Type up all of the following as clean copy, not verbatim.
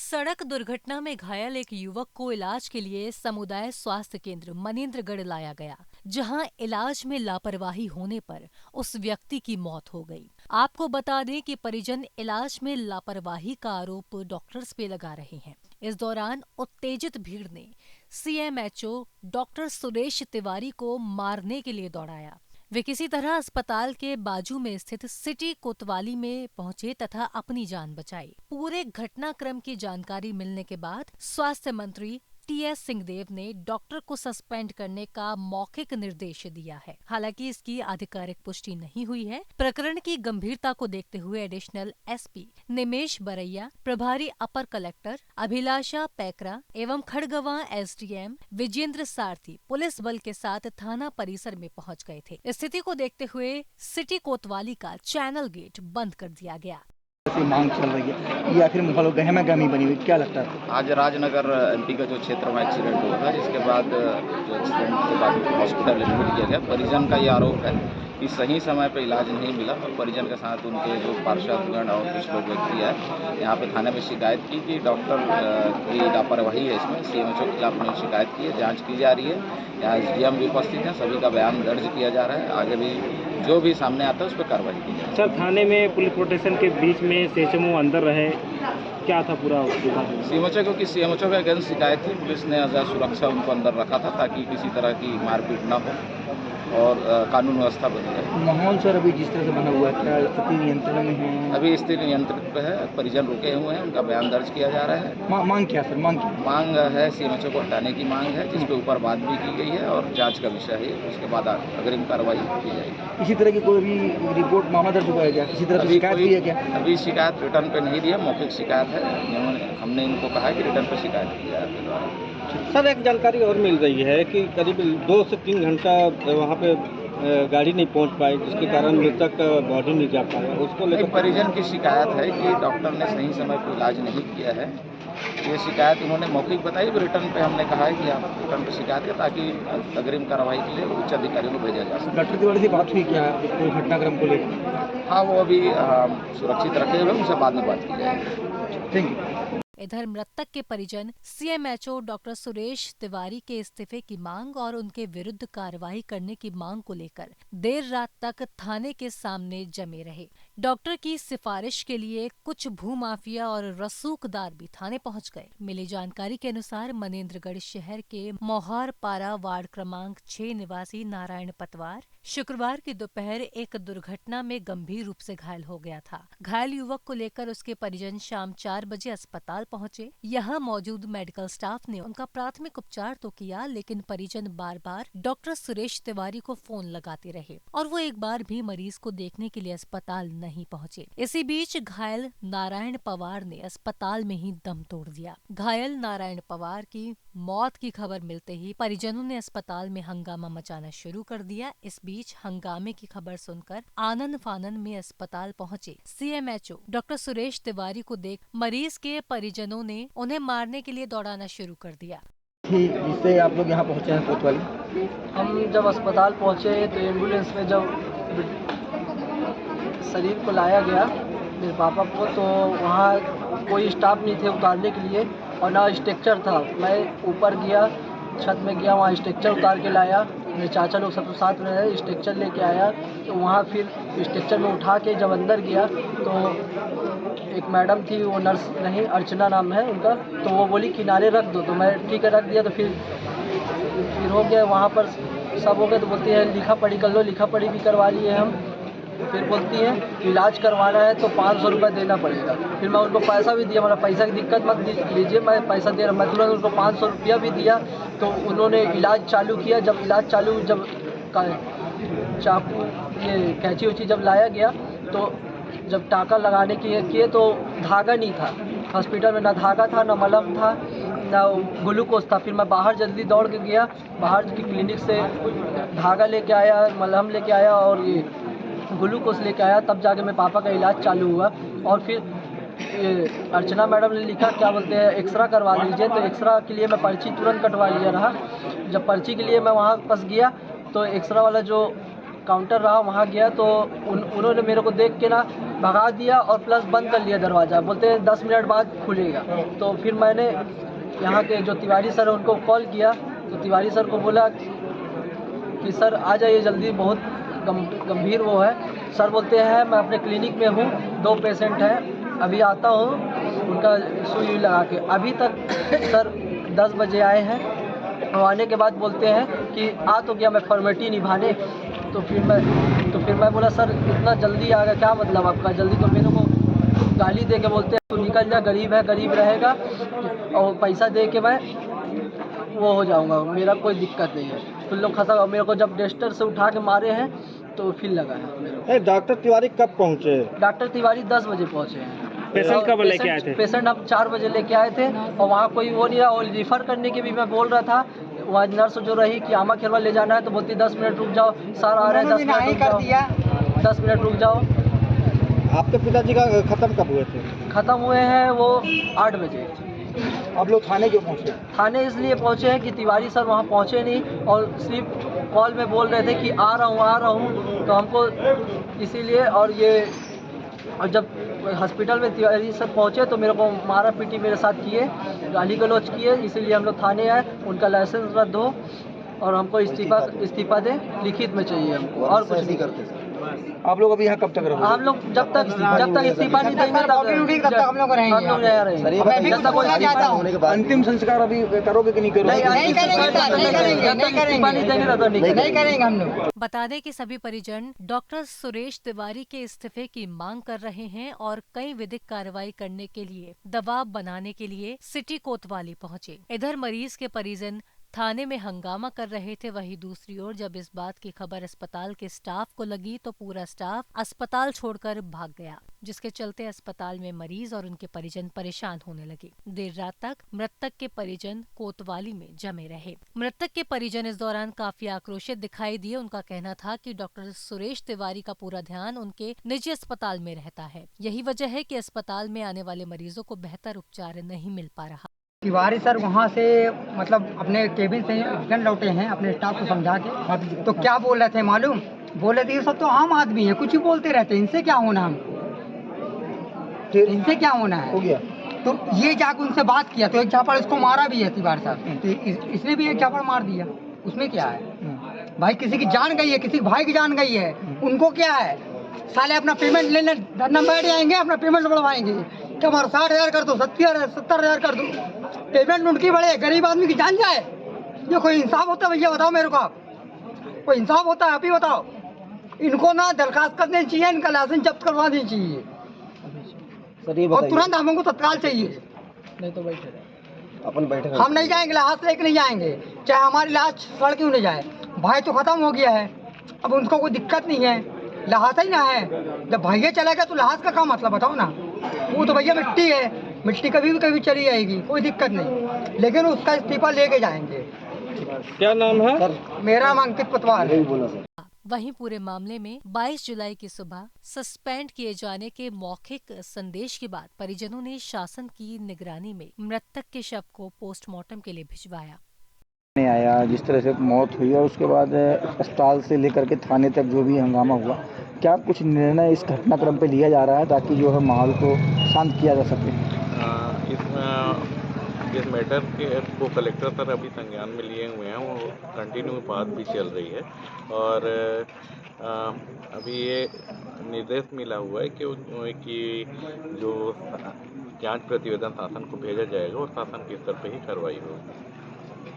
सड़क दुर्घटना में घायल एक युवक को इलाज के लिए समुदाय स्वास्थ्य केंद्र मनेंद्रगढ़ लाया गया, जहां इलाज में लापरवाही होने पर उस व्यक्ति की मौत हो गई। आपको बता दें कि परिजन इलाज में लापरवाही का आरोप डॉक्टर्स पे लगा रहे हैं। इस दौरान उत्तेजित भीड़ ने सीएमएचओ डॉक्टर सुरेश तिवारी को मारने के लिए दौड़ाया। वे किसी तरह अस्पताल के बाजू में स्थित सिटी कोतवाली में पहुंचे तथा अपनी जान बचाई। पूरे घटनाक्रम की जानकारी मिलने के बाद स्वास्थ्य मंत्री टीएस सिंहदेव ने डॉक्टर को सस्पेंड करने का मौखिक निर्देश दिया है। हालांकि इसकी आधिकारिक पुष्टि नहीं हुई है। प्रकरण की गंभीरता को देखते हुए एडिशनल एसपी निमेश बरैया, प्रभारी अपर कलेक्टर अभिलाषा पैकरा एवं खड़गवां एसडीएम विजेंद्र सारथी पुलिस बल के साथ थाना परिसर में पहुंच गए थे। स्थिति को देखते हुए सिटी कोतवाली का चैनल गेट बंद कर दिया गया। ऐसी मांग चल रही है, ये आखिर माहौल गहमा-गहमी बनी हुई, क्या लगता है? आज राजनगर एमपी का जो क्षेत्र में एक्सीडेंट हुआ था, जिसके बाद जो एक्सीडेंट के बाद हॉस्पिटल एडमिट किया गया, परिजन का ये आरोप है कि सही समय पर इलाज नहीं मिला और परिजन के साथ उनके जो पार्षदगण और कुछ लोग व्यक्ति है यहाँ पे थाने में शिकायत की कि डॉक्टर की लापरवाही है। इसमें सीएमएचओ के खिलाफ उन्होंने शिकायत की है, जाँच की जा रही है। यहाँ एसडीएम भी उपस्थित हैं, सभी का बयान दर्ज किया जा रहा है। आगे भी जो भी सामने आता है उस पर कार्रवाई की जाए। सर, थाने में पुलिस प्रोटेक्शन के बीच में सीएमएचओ अंदर रहे, क्या था पूरा सीएमएचओ क्योंकि सीएमएचओ के अगेंस्ट शिकायत थी, पुलिस ने सुरक्षा उनको अंदर रखा था ताकि किसी तरह की मारपीट न हो और कानून व्यवस्था बनी रहे। माहौल सर अभी जिस तरह से बना हुआ है, क्या स्थिति नियंत्रण में है? अभी स्थिति नियंत्रण पे है, परिजन रुके हुए हैं, उनका बयान दर्ज किया जा रहा है। मांग क्या सर? मांग है सीएमएचओ को हटाने की मांग है, जिसके ऊपर बात भी की गई है और जांच का विषय है। उसके बाद अग्रिम कार्रवाई की जाएगी। इसी तरह की कोई भी रिपोर्ट मामला दर्ज हुआ है क्या? किसी तरह की शिकायत भी है क्या? अभी शिकायत रिटर्न पे नहीं दी है, मौखिक शिकायत है। हमने इनको कहा है कि रिटर्न पे शिकायत की जाए आपके द्वारा। सर, एक जानकारी और मिल रही है कि करीब 2 से 3 घंटा वहाँ पे गाड़ी नहीं पहुंच पाई, जिसके कारण मृतक का बॉडी नहीं जा पाया। उसको लेकर परिजन की शिकायत है कि डॉक्टर ने सही समय पर इलाज नहीं किया है। ये शिकायत उन्होंने मौखिक बताई, रिटर्न पे हमने कहा है कि आप रिटर्न पे शिकायत है ताकि अग्रिम कार्रवाई के लिए उच्च अधिकारियों को भेजा जा सके। डॉक्टर तिवारी से बात हुई क्या इस घटनाक्रम को लेकर? हाँ, वो अभी सुरक्षित रखे हुए, उनसे बाद में बात की जाएगी। Thank you. इधर मृतक के परिजन सीएमएचओ डॉक्टर सुरेश तिवारी के इस्तीफे की मांग और उनके विरुद्ध कार्रवाई करने की मांग को लेकर देर रात तक थाने के सामने जमे रहे। डॉक्टर की सिफारिश के लिए कुछ भूमाफिया और रसूखदार भी थाने पहुंच गए। मिली जानकारी के अनुसार मनेंद्रगढ़ शहर के मोहार पारा वार्ड क्रमांक 6 निवासी नारायण पतवार शुक्रवार की दोपहर एक दुर्घटना में गंभीर रूप से घायल हो गया था। घायल युवक को लेकर उसके परिजन शाम 4 बजे अस्पताल पहुंचे। यहां मौजूद मेडिकल स्टाफ ने उनका प्राथमिक उपचार तो किया, लेकिन परिजन बार बार डॉक्टर सुरेश तिवारी को फोन लगाते रहे और वो एक बार भी मरीज को देखने के लिए अस्पताल नहीं पहुंचे। इसी बीच घायल नारायण पवार ने अस्पताल में ही दम तोड़ दिया। घायल नारायण पवार की मौत की खबर मिलते ही परिजनों ने अस्पताल में हंगामा मचाना शुरू कर दिया। इस बीच हंगामे की खबर सुनकर आनन फानन में अस्पताल पहुंचे सीएमएचओ डॉक्टर सुरेश तिवारी को देख मरीज के परिजनों ने उन्हें मारने के लिए दौड़ाना शुरू कर दिया। जिससे आप लोग यहाँ पहुँचे हैं कोतवाली? हम जब अस्पताल पहुँचे तो एम्बुलेंस में जब शरीर को लाया गया मेरे पापा को, तो वहाँ कोई स्टाफ नहीं थे उतारने के लिए और ना स्ट्रक्चर था। मैं ऊपर गया, छत में गया, वहाँ स्ट्रक्चर उतार के लाया। मेरे चाचा लोग सब साथ में रहे, स्ट्रक्चर लेके आया। तो वहाँ फिर स्ट्रक्चर में उठा के जब अंदर गया तो एक मैडम थी, वो नर्स नहीं, अर्चना नाम है उनका, तो वो बोली किनारे रख दो। तो मैं ठीक है रख दिया। तो फिर हो गया, वहाँ पर सब हो गया। तो बोलती है लिखा पढ़ी कर लो, लिखा पढ़ी भी करवा लिए हम। फिर बोलती है इलाज करवाना है तो 500 रुपये देना पड़ेगा। फिर मैं उनको पैसा भी दिया, मतलब पैसा की दिक्कत मत लीजिए, मैं पैसा दे रहा। मैं तुरंत उनको 500 रुपया भी दिया। तो उन्होंने इलाज चालू किया। जब इलाज चालू, जब चाकू ये कैंची उची जब लाया गया तो जब टाँका लगाने के किए तो धागा नहीं था हॉस्पिटल में, ना धागा था, ना मलहम था, ना ग्लूकोज था। फिर मैं बाहर जल्दी दौड़ के गया, बाहर की क्लिनिक से धागा लेके आया, मलहम लेके आया और ये ग्लूकोज लेके आया। तब जाके मेरे पापा का इलाज चालू हुआ। और फिर अर्चना मैडम ने लिखा, क्या बोलते हैं, एक्सरा करवा लीजिए। तो एक्सरा के लिए मैं पर्ची तुरंत कटवा लिया रहा। जब पर्ची के लिए मैं वहाँ पास गया तो एक्सरा वाला जो काउंटर रहा, वहाँ गया तो उन्होंने मेरे को देख के ना भगा दिया और प्लस बंद कर लिया दरवाज़ा, बोलते हैं 10 मिनट बाद खुलेगा। तो फिर मैंने यहाँ के जो तिवारी सर उनको कॉल किया, तो तिवारी सर को बोला कि सर आ जाइए जल्दी, बहुत गंभीर वो है। सर बोलते हैं मैं अपने क्लिनिक में हूँ, 2 पेशेंट हैं, अभी आता हूँ, उनका सुई लगा के। अभी तक सर 10 बजे आए हैं, और आने के बाद बोलते हैं कि आ तो गया मैं फॉर्मेलिटी निभाने। तो फिर मैं बोला सर इतना जल्दी आ गया, क्या मतलब आपका जल्दी? तो मेरे को गाली दे के बोलते हैं तू निकल जा, गरीब है, गरीब रहेगा, और पैसा दे के मैं वो हो जाऊंगा, मेरा कोई दिक्कत नहीं है। तो लोग खसा मेरे को जब डेस्टर से उठा के मारे हैं तो फिर लगा है मेरे को। डॉक्टर तिवारी कब पहुँचे? डॉक्टर तिवारी 10 बजे पहुँचे हैं। पेशेंट कब लेके आए थे? पेशेंट हम 4 बजे लेके आए थे, और वहाँ कोई वो नहीं रहा, वो रिफ़र करने की भी मैं बोल रहा था। वहाँ नर्स जो रही कि आमा खेरवा ले जाना है, तो बोलती 10 मिनट रुक जाओ, सर आ रहे हैं, 10 मिनट रुक जाओ, 10 मिनट रुक जाओ। आपके पिताजी का खत्म कब हुए थे? ख़त्म हुए हैं वो 8 बजे। आप लोग थाने क्यों पहुँचे? थाने इसलिए पहुँचे हैं कि तिवारी सर वहाँ पहुँचे नहीं, और सिर्फ कॉल में बोल रहे थे कि आ रहा हूँ, तो हमको इसीलिए। और जब हॉस्पिटल में तिवारी सर पहुँचे तो मेरे को मारा पीटी मेरे साथ किए, गाली गलौज किए, इसीलिए हम लोग थाने आए। उनका लाइसेंस रद्द हो और हमको इस्तीफा दे, लिखित में चाहिए हमको, और कुछ नहीं करते। आप लोग अभी यहाँ कब तक रहोगे? हम लोग जब तक इस्तीफा नहीं देंगे तब हम लोग रहेंगे। अंतिम संस्कार अभी करोगे कि नहीं करोगे? नहीं करेंगे हम लोग। बता दें कि सभी परिजन डॉक्टर सुरेश तिवारी के इस्तीफे की मांग कर रहे हैं और कई विधिक कार्रवाई करने के लिए दबाव बनाने के लिए सिटी कोतवाली पहुंचे। इधर मरीज के परिजन थाने में हंगामा कर रहे थे, वहीं दूसरी ओर जब इस बात की खबर अस्पताल के स्टाफ को लगी तो पूरा स्टाफ अस्पताल छोड़कर भाग गया, जिसके चलते अस्पताल में मरीज और उनके परिजन परेशान होने लगे। देर रात तक मृतक के परिजन कोतवाली में जमे रहे। मृतक के परिजन इस दौरान काफी आक्रोशित दिखाई दिए। उनका कहना था कि डॉक्टर सुरेश तिवारी का पूरा ध्यान उनके निजी अस्पताल में रहता है, यही वजह है कि अस्पताल में आने वाले मरीजों को बेहतर उपचार नहीं मिल पा रहा। तिवारी सर वहाँ से मतलब अपने केबिन से रिटर्न लौटे हैं अपने स्टाफ को समझा के, तो क्या बोल रहे थे मालूम? बोले थे ये सब तो आम आदमी है, कुछ ही बोलते रहते हैं, इनसे क्या होना, हमको इनसे क्या होना है। हो गया तो ये जाकर उनसे बात किया तो एक झापड़ इसको मारा भी है तिवारी साहब, तो इसने भी एक झापड़ मार दिया, उसमें क्या है भाई? किसी की जान गई है, किसी भाई की जान गई है, उनको क्या है? साले अपना पेमेंट लेने धरना बैठ जाएंगे, अपना पेमेंट बढ़वाएंगे कि हमारा 60,000 कर दो, 70,000 कर दो, पेमेंट उनकी बढ़े, गरीब आदमी की जान जाए। ये कोई इंसाफ होता है भैया? बताओ मेरे को, आप कोई इंसाफ होता है? आप ही बताओ। इनको ना दरखास्त कर देनी चाहिए, इनका लाइसेंस जब्त करवा देनी चाहिए, और तुरंत हमको तत्काल चाहिए, नहीं तो बैठे हम नहीं जाएंगे, लाश लेके नहीं जाएंगे, चाहे हमारी लाश सड़ क्यों नहीं जाए। भाई तो खत्म हो गया है, अब उनको कोई दिक्कत नहीं है, लहास ही ना है। जब भैया चला गया तो लहास का क्या मतलब, बताओ ना? वो तो भैया मिट्टी है, मिट्टी कभी चली जाएगी, कोई दिक्कत नहीं, लेकिन उसका इस्तीफा लेके जाएंगे। क्या नाम है सर? मेरा नाम अंकित पतवार है। वहीं पूरे मामले में 22 जुलाई की सुबह सस्पेंड किए जाने के मौखिक संदेश के बाद परिजनों ने शासन की निगरानी में मृतक के शव को पोस्टमार्टम के लिए भिजवाया। आया जिस तरह से मौत हुई और उसके बाद अस्पताल से लेकर के थाने तक जो भी हंगामा हुआ, क्या कुछ निर्णय इस घटनाक्रम पे लिया जा रहा है ताकि जो है माहौल को शांत किया जा सके? इस मैटर को कलेक्टर सर अभी संज्ञान में लिए हुए हैं, वो कंटिन्यू बात भी चल रही है, और अभी ये निर्देश मिला हुआ है कि जो जांच प्रतिवेदन शासन को भेजा जाएगा और शासन के स्तर पे ही कार्रवाई होगी।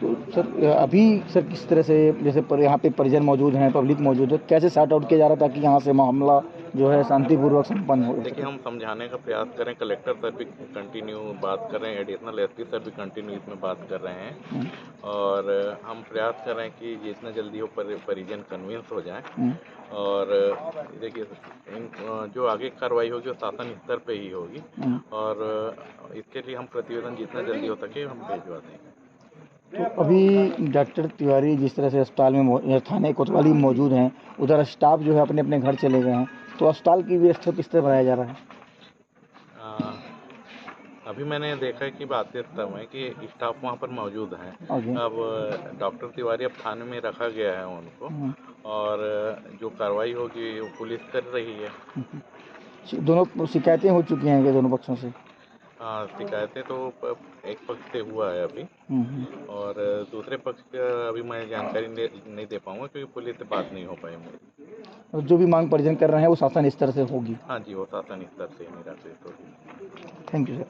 तो सर अभी सर किस तरह से, जैसे यहाँ पे परिजन मौजूद हैं, पब्लिक मौजूद है, कैसे सॉर्ट आउट किया जा रहा है ताकि यहाँ से मामला जो है शांतिपूर्वक संपन्न हो? देखिए, हम समझाने का प्रयास करें, कलेक्टर सर भी कंटिन्यू बात कर रहे हैं, एडिशनल एसपी सर भी कंटिन्यू इसमें बात कर रहे हैं, और हम प्रयास कर रहे हैं कि जितना जल्दी हो परिजन कन्विंस हो जाए, और देखिए जो आगे कार्रवाई होगी वो शासन स्तर पे ही होगी, और इसके लिए हम प्रतिवेदन जितना जल्दी हो सके हम भिजवा देंगे। तो अभी डॉक्टर तिवारी जिस तरह से अस्पताल में थाने कोतवाली मौजूद हैं, उधर स्टाफ जो है अपने अपने घर चले गए हैं, तो अस्पताल की व्यवस्था किस तरह बनाया जा रहा है? अभी मैंने देखा है कि आते समय कि स्टाफ वहाँ पर मौजूद हैं। अब डॉक्टर तिवारी अब थाने में रखा गया है उनको, और जो कार्रवाई होगी वो पुलिस कर रही है। दोनों शिकायतें हो चुकी हैं कि दोनों पक्षों से? हाँ, शिकायतें तो एक पक्ष से हुआ है अभी, और दूसरे पक्ष का अभी मैं जानकारी नहीं दे पाऊंगा क्योंकि पुलिस से बात नहीं हो पाई मेरी। और जो भी मांग परिजन कर रहे हैं वो शासन स्तर से होगी? हाँ जी, वो शासन स्तर से निराकृत होगी। Thank you sir.